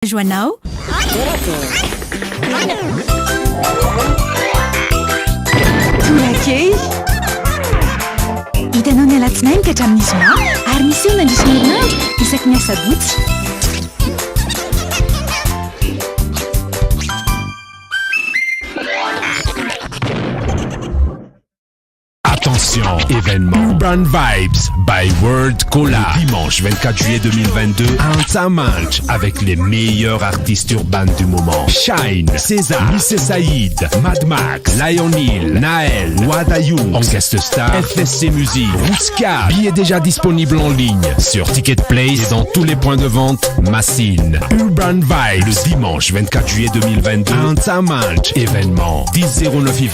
Joanao Torak'Hehy hitanao ny alatsinainy ka hatramin'ny zoma ary misy eo nandrisy ny herinandro isaky ny asabotsy. Attention, événement Urban Vibes by World Cola. Dimanche 24 juillet 2022 à Antsamanch avec les meilleurs artistes urbains du moment. Shine, César, Mr. Saïd, Mad Max, Lionel, Naël, Wadayoum. En guest star, FSC Musique, Rouska. Billets déjà disponibles en ligne sur Ticketplace et dans tous les points de vente Massine. Urban Vibes le dimanche 24 juillet 2022 à Antsamanch. Événement 10 09 20.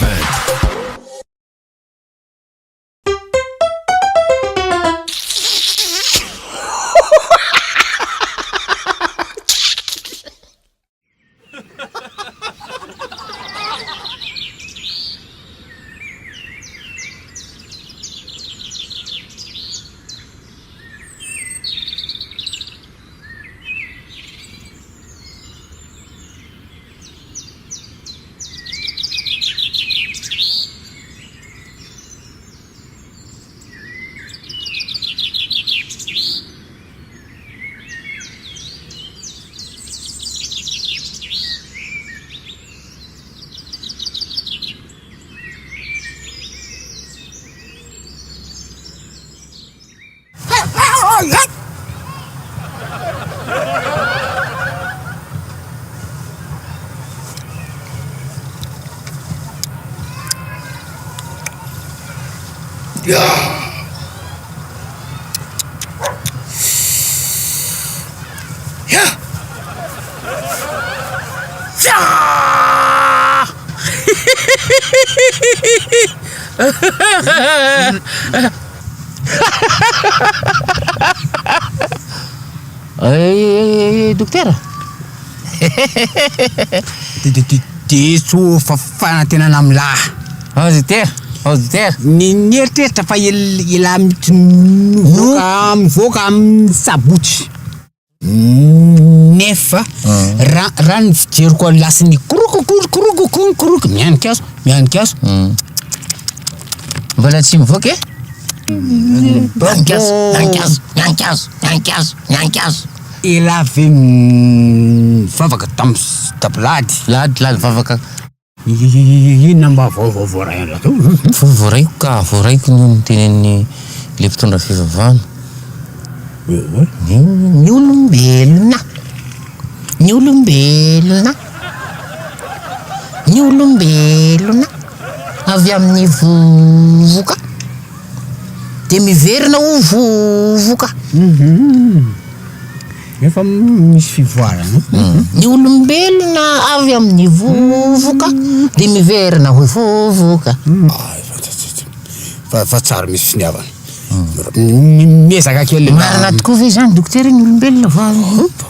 Docteur Diso fanantenana amlahy. Docteur ny eritreritra fa ila mivoaka amin'ny sabotsy nefa raha ny fijeriko lasiny koroko mianika azo mbola tsy mivoaka e? Miankazo ila avy mivavaka tablady vavaka inona mba voaraina voaraiko no tenen'ny le mpitondra fivavahana ny olombelona avy amin'ny vovoka de miverina ho vovoka efa misy fivoarana ny olombelona avy amin'ny vovoka de miverina ho vovoka fa tsara misy finiavana miezaka kely marina tokoa ve zany docteur ny olombelona vovoka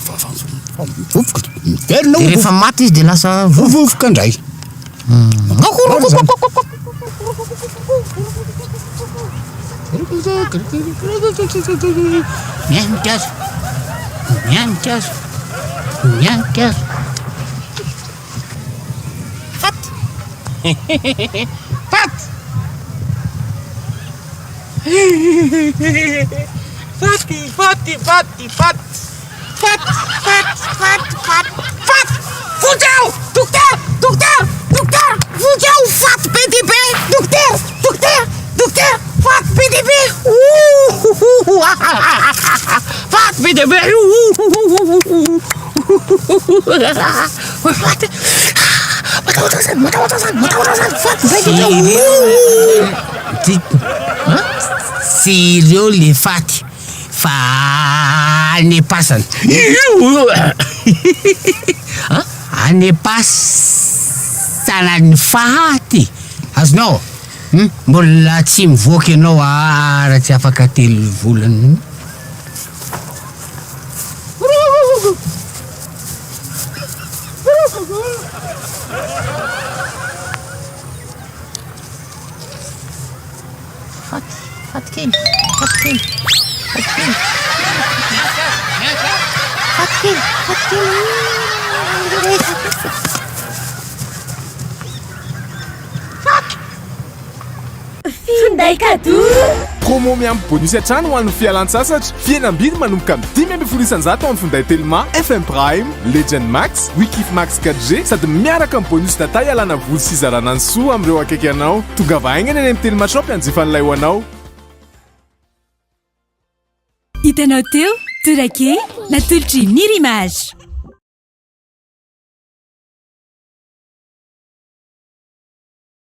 miverina de rehefa maty izy de lasa vovoka ndray miankazo Fou'Hehy, docteur, Fou'Hehy, Faty PDB, docteur, Faty PDB, Faty PDB, Sérieux les Faty fa anepasana anepasana ny Faty azonao mbola tsy mivoaka ianao raha tsy afaka telo volana Faty Finday kado. Promo miampy bonus hatrany ho an'ny fialan-tsasatra. Fihenam-bidy manomboka amin'ny 5,700 amin'ny finday telma, FM Prime, Legend Max, Wikif Max 4G sady miaraka amin'ny bonus data ialana voly sy zarana ny soa amin'ireo akaiky anao. Tonga vahaingana eny amin'ny telma shop hanjifan'ilay ho anao. Hitanao teo Torak'Hehy natolotra ny image.